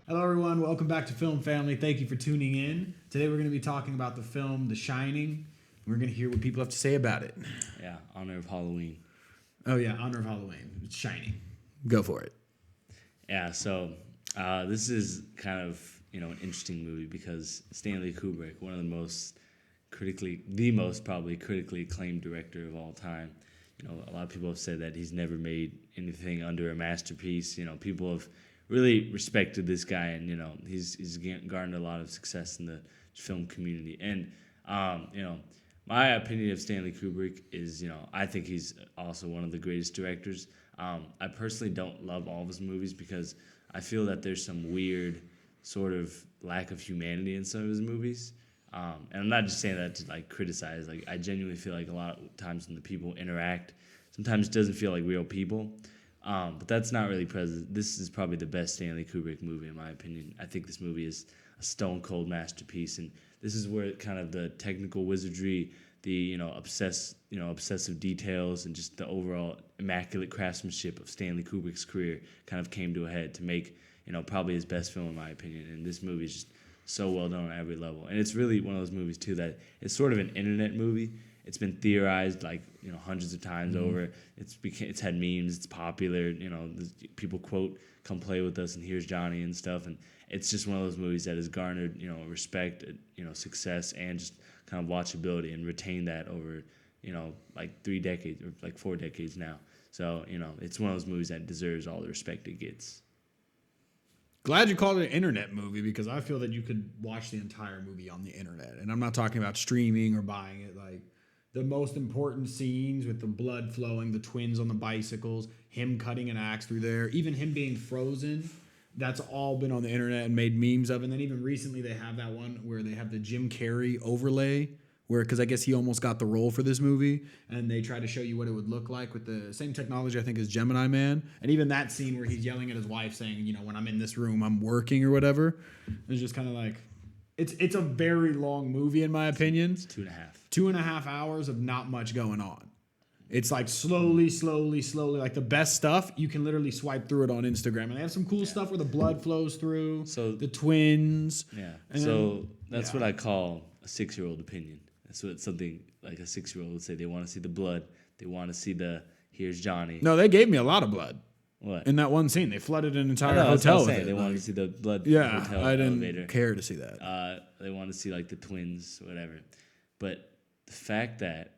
Hello, everyone. Welcome back to Film Family. Thank you for tuning in. Today, we're going to be talking about the film The Shining. We're going to hear what people have to say about it. Yeah, honor of Halloween. Oh, yeah, honor of Halloween. It's Shining. Go for it. Yeah, so this is kind of an interesting movie because Stanley Kubrick, one of the most critically acclaimed director of all time. A lot of people have said that he's never made anything under a masterpiece. People have really respected this guy, and he's garnered a lot of success in the film community. And my opinion of Stanley Kubrick is, I think he's also one of the greatest directors. I personally don't love all of his movies because I feel that there's some weird sort of lack of humanity in some of his movies. And I'm not just saying that to criticize. I genuinely feel like a lot of times when the people interact, sometimes it doesn't feel like real people. But that's not really present. This is probably the best Stanley Kubrick movie in my opinion. I think this movie is a stone cold masterpiece, and this is where kind of the technical wizardry, the obsessive details, and just the overall immaculate craftsmanship of Stanley Kubrick's career kind of came to a head to make probably his best film in my opinion. And this movie is just so well done on every level, and it's really one of those movies too that it's sort of an internet movie. It's been theorized hundreds of times over. It's had memes. It's popular. People quote "Come play with us" and "Here's Johnny" and stuff. And it's just one of those movies that has garnered respect, success, and just kind of watchability, and retained that over 3 decades or 4 decades now. So it's one of those movies that deserves all the respect it gets. Glad you called it an internet movie because I feel that you could watch the entire movie on the internet. And I'm not talking about streaming or buying it. The most important scenes with the blood flowing, the twins on the bicycles, him cutting an axe through there, even him being frozen, that's all been on the internet and made memes of. And then even recently they have that one where they have the Jim Carrey overlay, because I guess he almost got the role for this movie, and they try to show you what it would look like with the same technology, I think, as Gemini Man. And even that scene where he's yelling at his wife saying, when I'm in this room, I'm working or whatever. It's just kind of it's a very long movie in my opinion. It's 2.5. 2.5 hours of not much going on. It's slowly. The best stuff, you can literally swipe through it on Instagram. And they have some cool stuff where the blood flows through, so the twins. Yeah. So that's what I call a 6-year-old opinion. That's what something like a 6-year-old would say. They want to see the blood. They want to see the "Here's Johnny." No, they gave me a lot of blood. What? In that one scene, they flooded an entire hotel with it. They wanted to see the blood. Yeah, hotel I didn't elevator. care to see that. They want to see the twins, whatever. But the fact that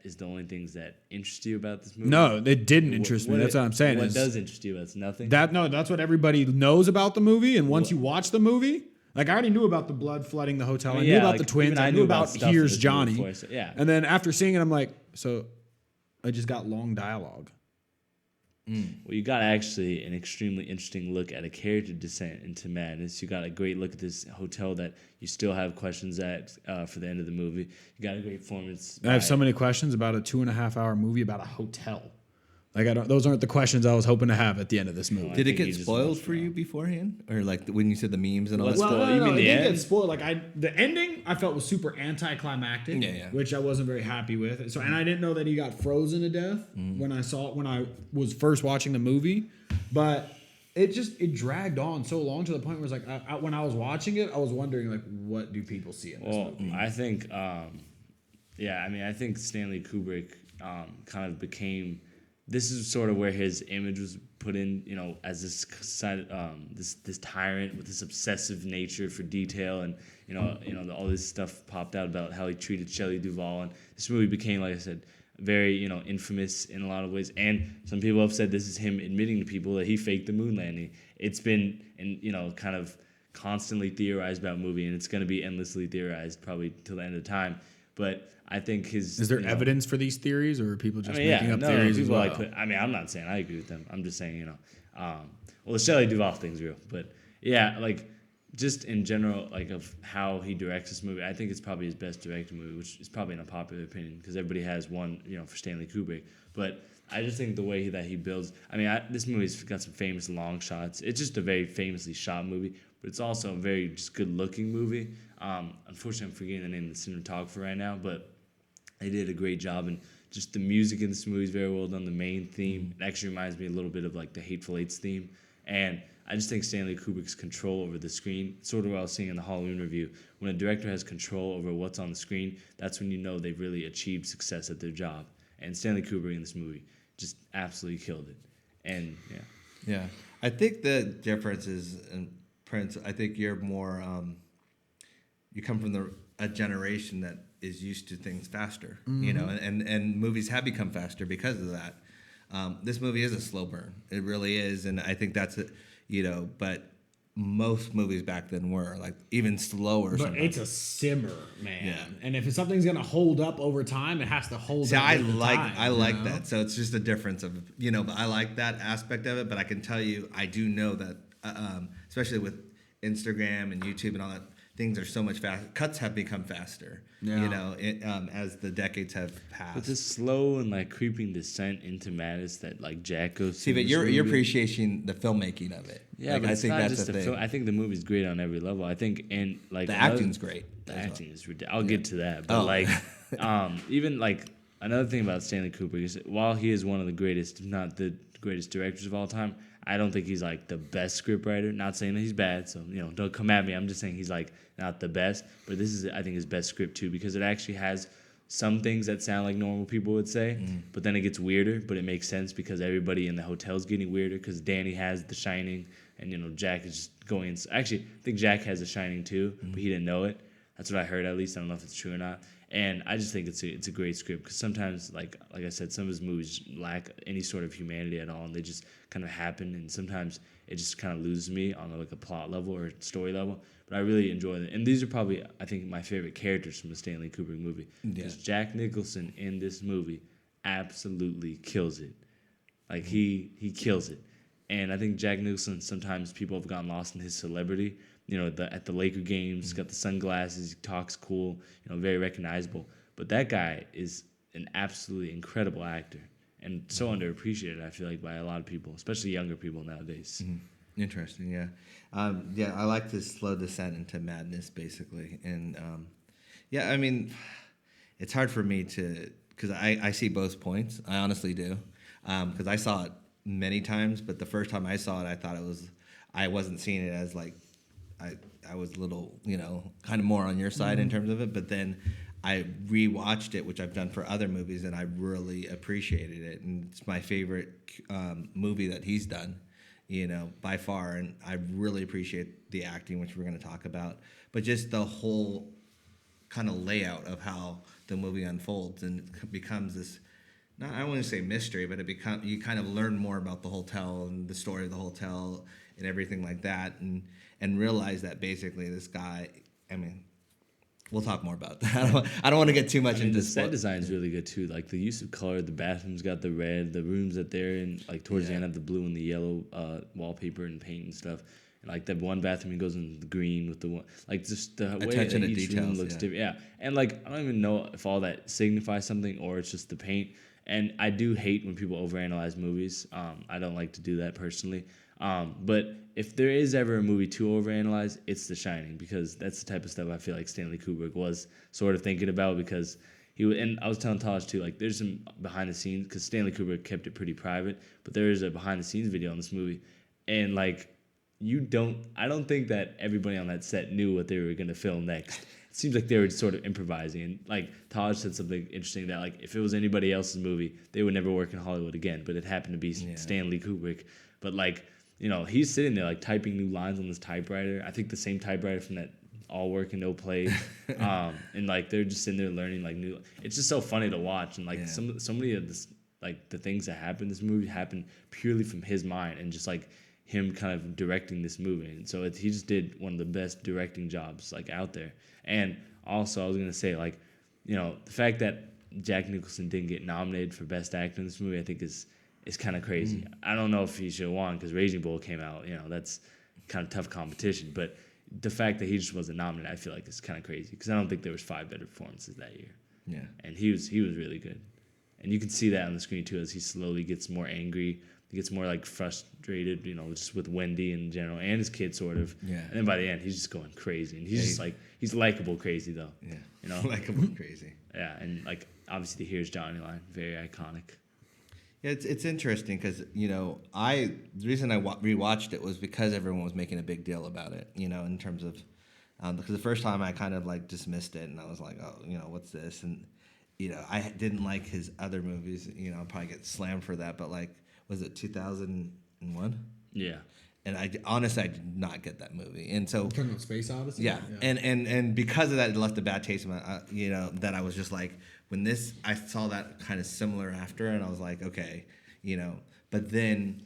is the only things that interest you about this movie. No, it didn't interest me. That's what I'm saying. What does interest you? That's nothing. That's what everybody knows about the movie. And once you watch the movie, I already knew about the blood flooding the hotel. I knew about the twins. I knew about "Here's Johnny." Before, so, yeah. And then after seeing it, I'm like, so I just got long dialogue. Well, you got actually an extremely interesting look at a character descent into madness. You got a great look at this hotel that you still have questions at for the end of the movie. You got a great performance. I have so many questions about a 2.5 hour movie about a hotel. Those aren't the questions I was hoping to have at the end of this movie. Did it get spoiled for you beforehand, or when you said the memes and all that? Well, you mean the it end? did get spoiled. The ending I felt was super anticlimactic, which I wasn't very happy with. So, and I didn't know that he got frozen to death when I was first watching the movie, but it dragged on so long to the point where it's when I was watching it, I was wondering what do people see in this movie? I think, I think Stanley Kubrick kind of became. This is sort of where his image was put in, as this this tyrant with this obsessive nature for detail, and all this stuff popped out about how he treated Shelley Duvall, and this movie became, like I said, very infamous in a lot of ways. And some people have said this is him admitting to people that he faked the moon landing. It's been kind of constantly theorized about movie, and it's going to be endlessly theorized probably till the end of time. But I think is there evidence for these theories, or are people just making up theories as well? I'm not saying I agree with them. I'm just saying, the Shelley Duvall thing's real. But yeah, just in general, of how he directs this movie, I think it's probably his best directed movie, which is probably an unpopular opinion because everybody has one, for Stanley Kubrick. But I just think the way that he builds, this movie's got some famous long shots. It's just a very famously shot movie, but it's also a very just good-looking movie. Unfortunately, I'm forgetting the name of the cinematographer right now, but they did a great job, and just the music in this movie is very well done. The main theme, it actually reminds me a little bit of the Hateful Eight's theme, and I just think Stanley Kubrick's control over the screen, sort of what I was seeing in the Halloween review, when a director has control over what's on the screen, that's when you know they've really achieved success at their job. And Stanley Kubrick in this movie just absolutely killed it. And yeah. Yeah, I think the difference is in Prince. I think you're more. You come from a generation that is used to things faster, you know, and movies have become faster because of that. This movie is a slow burn. It really is, and I think that's it. You know, but most movies back then were like even slower. But sometimes. it's a simmer, man. Yeah. And if something's gonna hold up over time, it has to hold See, up. I with the time, like that. So it's just a difference of, you know, but I like that aspect of it. But I can tell you, I do know that, especially with Instagram and YouTube and all that, things are so much faster. Cuts have become faster, you know, as the decades have passed. But this slow and like creeping descent into madness that like Jack goes See, through. but you're appreciating the filmmaking of it. Yeah, like, but I it's think not that's just the the thing. film. I think the movie's great on every level. I think, and like The acting's great. The as well. acting is ridiculous. I'll get to that, but Oh. like, even like another thing about Stanley Kubrick is that while he is one of the greatest, if not the greatest directors of all time, I don't think he's like the best scriptwriter. Not saying that he's bad, so you know, don't come at me. I'm just saying he's like not the best, but this is I think his best script too because it actually has some things that sound like normal people would say, but then it gets weirder. But it makes sense because everybody in the hotel's getting weirder because Danny has The Shining, and you know Jack is just going. Actually, I think Jack has The Shining too, but he didn't know it. That's what I heard at least. I don't know if it's true or not. And I just think it's a great script because sometimes, like I said, some of his movies lack any sort of humanity at all, and they just kind of happen. And sometimes it just kind of loses me on like a plot level or story level. But I really enjoy it. And these are probably, I think, my favorite characters from a Stanley Kubrick movie because Jack Nicholson in this movie absolutely kills it. Like he kills it. And I think Jack Nicholson, sometimes people have gotten lost in his celebrity. You know, at the Laker games, he's got the sunglasses, he talks cool, you know, very recognizable. But that guy is an absolutely incredible actor and so underappreciated, I feel like, by a lot of people, especially younger people nowadays. Interesting, yeah. Yeah, I like this slow descent into madness, basically. And, yeah, I mean, it's hard for me to, because I see both points. I honestly do. Because I saw it many times, but the first time I saw it, I thought I wasn't seeing it as, like, I was a little, you know, kind of more on your side in terms of it. But then I rewatched it, which I've done for other movies, and I really appreciated it. And it's my favorite movie that he's done, you know, by far. And I really appreciate the acting, which we're going to talk about. But just the whole kind of layout of how the movie unfolds and it becomes this, not, I don't want to say mystery, but you kind of learn more about the hotel and the story of the hotel and everything like that. And realize that basically this guy, I mean, we'll talk more about that. I don't want to get too much into the set design is really good too. Like the use of color, the bathrooms got the red, the rooms that they're in, like towards the end have the blue and the yellow wallpaper and paint and stuff. And like that one bathroom, he goes in the green with the one, like just the way that Attention to each room details, looks yeah. different. Yeah, and like I don't even know if all that signifies something or it's just the paint. And I do hate when people overanalyze movies. I don't like to do that personally. But if there is ever a movie to overanalyze, it's The Shining because that's the type of stuff I feel like Stanley Kubrick was sort of thinking about because and I was telling Taj too, like there's some behind the scenes because Stanley Kubrick kept it pretty private, but there is a behind the scenes video on this movie, and like I don't think that everybody on that set knew what they were gonna film next. It seems like they were sort of improvising, and like Taj said something interesting that like if it was anybody else's movie, they would never work in Hollywood again, but it happened to be Stanley Kubrick, but like. You know, he's sitting there like typing new lines on this typewriter. I think the same typewriter from that All Work and No Play. And like they're just sitting there learning like new. It's just so funny to watch. And like so many of this, like the things that happen in this movie happen purely from his mind and just like him kind of directing this movie. And so he just did one of the best directing jobs like out there. And also I was gonna say like, you know, the fact that Jack Nicholson didn't get nominated for Best Actor in this movie, I think is kind of crazy. I don't know if he should have won because Raging Bull came out. You know, that's kind of tough competition. But the fact that he just wasn't nominated, I feel like is kind of crazy because I don't think there was 5 better performances that year. Yeah, and he was really good, and you can see that on the screen too as he slowly gets more angry. He gets more like frustrated, you know, just with Wendy in general and his kid sort of. Yeah. And then by the end, he's just going crazy, and he's just like he's likable crazy though. Yeah. You know, likable crazy. Yeah, and like obviously the "Here's Johnny" line, very iconic. Yeah, it's interesting because the reason I rewatched it was because everyone was making a big deal about it. In terms of because the first time I kind of like dismissed it and I was like, oh, what's this? And I didn't like his other movies. I'll probably get slammed for that, but like, was it 2001? Yeah. And honestly, I did not get that movie, and so Talking about Space Odyssey. yeah. And because of that, it left a bad taste in my, that I was just like, I saw that kind of similar after, and I was like, okay, but then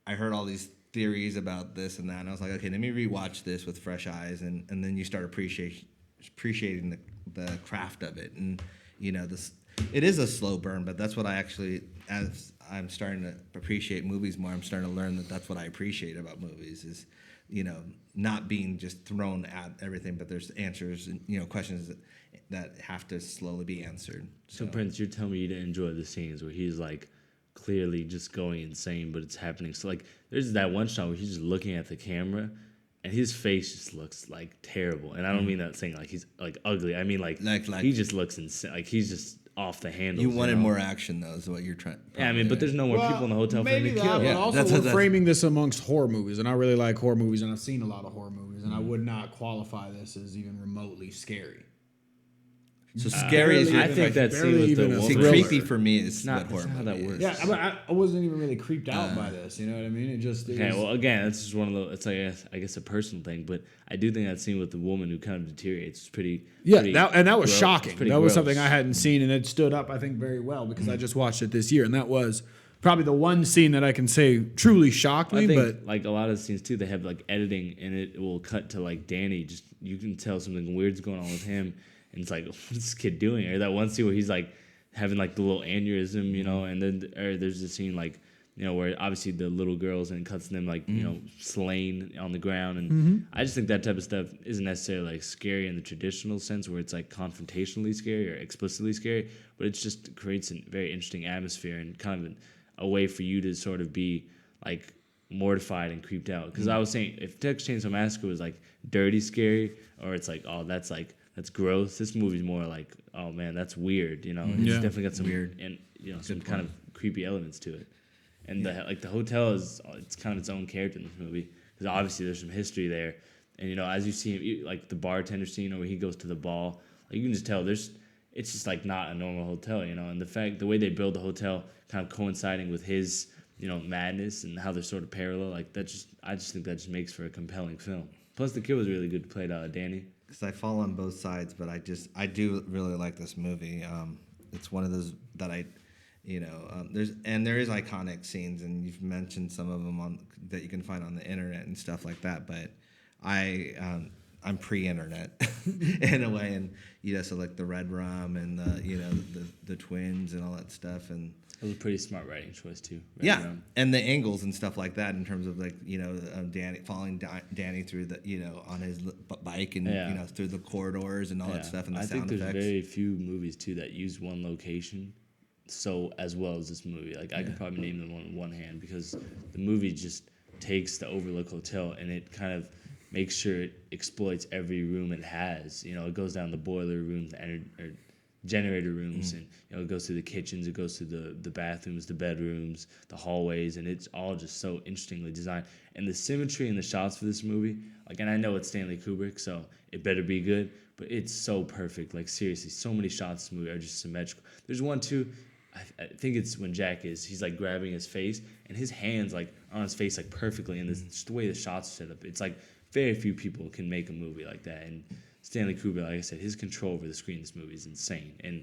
I heard all these theories about this and that, and I was like, okay, let me rewatch this with fresh eyes, and then you start appreciating the craft of it, and this. It is a slow burn, but that's what I actually, as I'm starting to appreciate movies more, I'm starting to learn that that's what I appreciate about movies is, not being just thrown at everything, but there's answers and, questions that have to slowly be answered. So Prince, you're telling me you didn't enjoy the scenes where he's like clearly just going insane, but it's happening. So like, there's that one shot where he's just looking at the camera, and his face just looks like terrible. And I don't mean that saying like he's like ugly. I mean like he just looks insane. Like he's just off the handles. You wanted more action, though, is what you're trying. Yeah, I mean, but there's no more people in the hotel for him to kill. But Yeah, also, we're framing this amongst horror movies, and I really like horror movies, and I've seen a lot of horror movies, and I would not qualify this as even remotely scary. So scary is I think that scene with the see, woman. creepy for me is Not what horror how that movie works. is. Yeah, but I wasn't even really creeped out by this. You know what I mean? It Okay, was, well, again, it's just one of the. It's like I guess a personal thing, but I do think that scene with the woman who kind of deteriorates is pretty. yeah, pretty that was gross. shocking. It's pretty That was gross. something I hadn't seen, and it stood up, I think, very well because I just watched it this year, and that was probably the one scene that I can say truly shocked me. I think But like a lot of the scenes too, they have like editing, and it will cut to like Danny. Just you can tell something weird's going on with him. And it's like, what's this kid doing? Or that one scene where he's like having like the little aneurysm, and then there's a scene like, where obviously the little girls and cuts them like, slain on the ground. And I just think that type of stuff isn't necessarily like scary in the traditional sense where it's like confrontationally scary or explicitly scary, but it just creates a very interesting atmosphere and kind of a way for you to sort of be like mortified and creeped out. Because I was saying, if Texas Chainsaw Massacre was like dirty scary, or it's like, oh, that's gross. This movie's more like, oh man, that's weird. It's Yeah. definitely got some weird and some kind of creepy elements to it. And the hotel it's kind of its own character in this movie because obviously there's some history there. And as you see him, like the bartender scene where he goes to the ball, like, you can just tell it's just like not a normal hotel. And the way they build the hotel kind of coinciding with his madness and how they're sort of parallel, like I just think that just makes for a compelling film. Plus the kid was really good, played Danny. Because I fall on both sides, but I do really like this movie. It's one of those that there is iconic scenes, and you've mentioned some of them that you can find on the internet and stuff like that. But I'm pre-internet in a way, and so like the red rum and the twins and all that stuff, and It was a pretty smart writing choice too. yeah, and the angles and stuff like that in terms of like Danny following Danny through the on his bike and through the corridors and all that stuff and the I sound think there's effects. very few movies too that use one location so as well as this movie. Like I could probably name them on one hand because the movie just takes the Overlook Hotel and it kind of makes sure it exploits every room it has. It goes down the boiler room, or generator rooms, and it goes through the kitchens, it goes through the bathrooms, the bedrooms, the hallways, and it's all just so interestingly designed. And the symmetry in the shots for this movie, like, and I know it's Stanley Kubrick, so it better be good, but it's so perfect. Like, seriously, so many shots in this movie are just symmetrical. There's one too, I think it's when he's like grabbing his face, and his hands like are on his face like perfectly, and just the way the shots are set up, it's like very few people can make a movie like that. And Stanley Kubrick, like I said, his control over the screen in this movie is insane. And,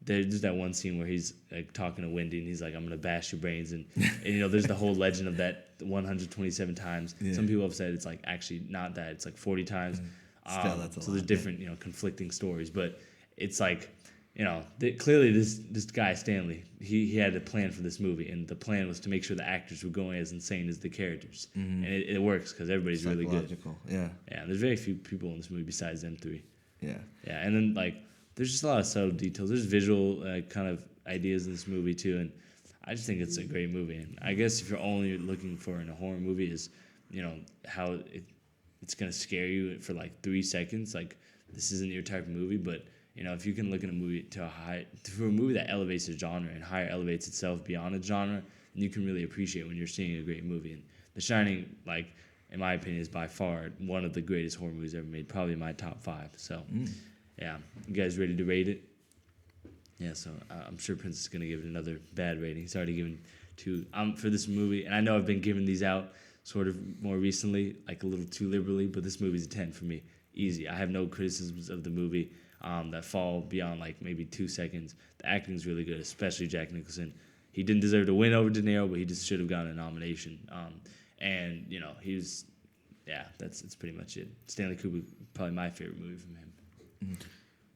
there's that one scene where he's like talking to Wendy and he's like, I'm going to bash your brains. And there's the whole legend of that 127 times. Yeah. Some people have said it's like actually not that. It's like 40 times. Still, that's a lot. So there's different, conflicting stories. But it's like, clearly this guy, Stanley, he had a plan for this movie. And the plan was to make sure the actors were going as insane as the characters. Mm-hmm. And it works because everybody's really good. Yeah. Yeah, and there's very few people in this movie besides them three. Yeah. Yeah, and then, like, there's just a lot of subtle details. There's visual kind of ideas in this movie, too, and I just think it's a great movie. And I guess if you're only looking for in a horror movie is, how it's going to scare you for, like, 3 seconds. Like, this isn't your type of movie, but you know, if you can look at a movie for a movie that elevates the genre and higher elevates itself beyond the genre, then you can really appreciate when you're seeing a great movie. And The Shining, like, in my opinion, is by far one of the greatest horror movies ever made, probably my top 5. So, yeah, you guys ready to rate it? Yeah, so I'm sure Prince is going to give it another bad rating. He's already given 2 for this movie, and I know I've been giving these out sort of more recently, like a little too liberally, but this movie's a 10 for me. Easy. I have no criticisms of the movie that fall beyond like maybe 2 seconds. The acting's really good, especially Jack Nicholson. He didn't deserve to win over De Niro, but he just should have gotten a nomination. And, you know, that's pretty much it. Stanley Kubrick, probably my favorite movie from him.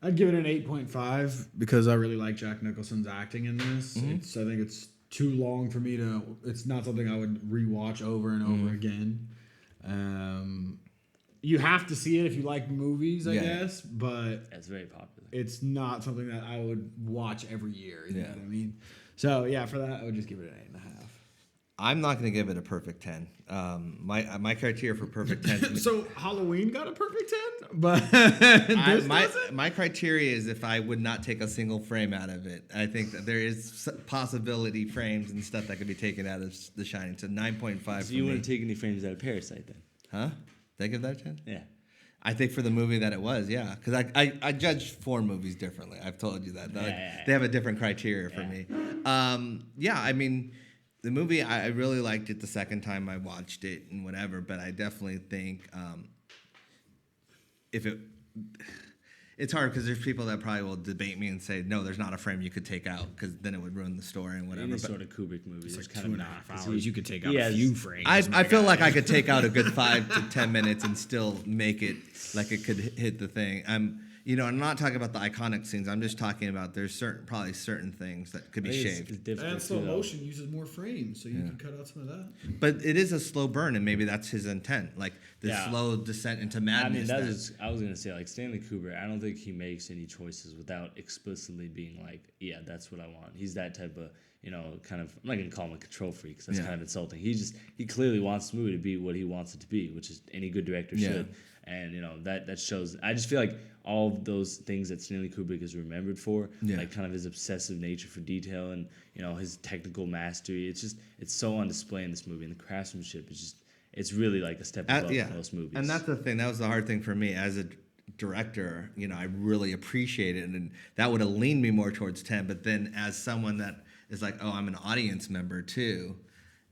I'd give it an 8.5 because I really like Jack Nicholson's acting in this. I think it's too long for me to. It's not something I would rewatch over and over again. You have to see it if you like movies, I guess, but It's very popular. it's not something that I would watch every year. You know what I mean? So yeah, for that I would just give it an 8.5. I'm not going to give it a perfect 10. My criteria for perfect 10. So Halloween got a perfect 10, but this doesn't? My criteria is if I would not take a single frame out of it. I think that there is possibility frames and stuff that could be taken out of The Shining. So 9.5 for So you me. wouldn't take any frames out of Parasite then? Huh? Did I give that a 10? Yeah. I think for the movie that it was, yeah. Because I judge foreign movies differently. I've told you that. They have a different criteria for me. I mean, the movie, I really liked it the second time I watched it and whatever, but I definitely think it's hard because there's people that probably will debate me and say, no, there's not a frame you could take out because then it would ruin the story and whatever. Any But sort of Kubrick movie, It's there's like kind of 2.5 not. 'cause hours. You could take out he a has- few frames. I feel like I could take out a good 5 to 10 minutes and still make it like it could hit the thing. I'm not talking about the iconic scenes. I'm just talking about there's probably certain things that could be I think shaved. It's difficult And slow too, though. motion uses more frames, so you can cut out some of that. But it is a slow burn, and maybe that's his intent, like the Yeah. slow descent into I mean, madness. I was gonna say, like, Stanley Kubrick. I don't think he makes any choices without explicitly being like, yeah, that's what I want. He's that type of, kind of. I'm not gonna call him a control freak, 'cause that's kind of insulting. He clearly wants the movie to be what he wants it to be, which is any good director should. And that shows. I just feel like all of those things that Stanley Kubrick is remembered for, like kind of his obsessive nature for detail and his technical mastery. It's so on display in this movie, and the craftsmanship is just. It's really like a step above most movies. And that's the thing. That was the hard thing for me as a director. I really appreciate it, and that would have leaned me more towards 10. But then, as someone that is like, oh, I'm an audience member too.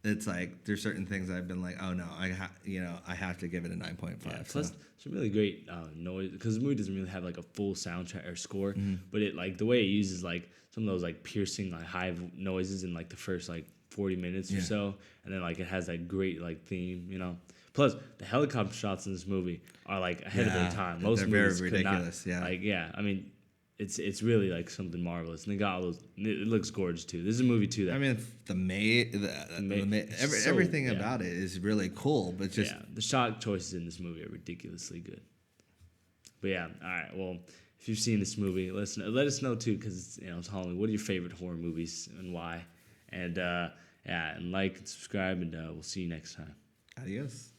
It's like there's certain things I've been like, oh no, I have to give it a 9.5. Yeah, plus some really great noise because the movie doesn't really have like a full soundtrack or score, but it like the way it uses like some of those like piercing like high noises in like the first like 40 minutes or so, and then like it has that great like theme, Plus the helicopter shots in this movie are like ahead of their time. Most they're movies very could ridiculous. not, I mean. It's really like something marvelous, and they got all those. It looks gorgeous too. This is a movie too that everything about it is really cool, but just the shot choices in this movie are ridiculously good. But yeah, all right. Well, if you've seen this movie, let us know too, because it's Halloween. What are your favorite horror movies and why? And and like and subscribe, and we'll see you next time. adios.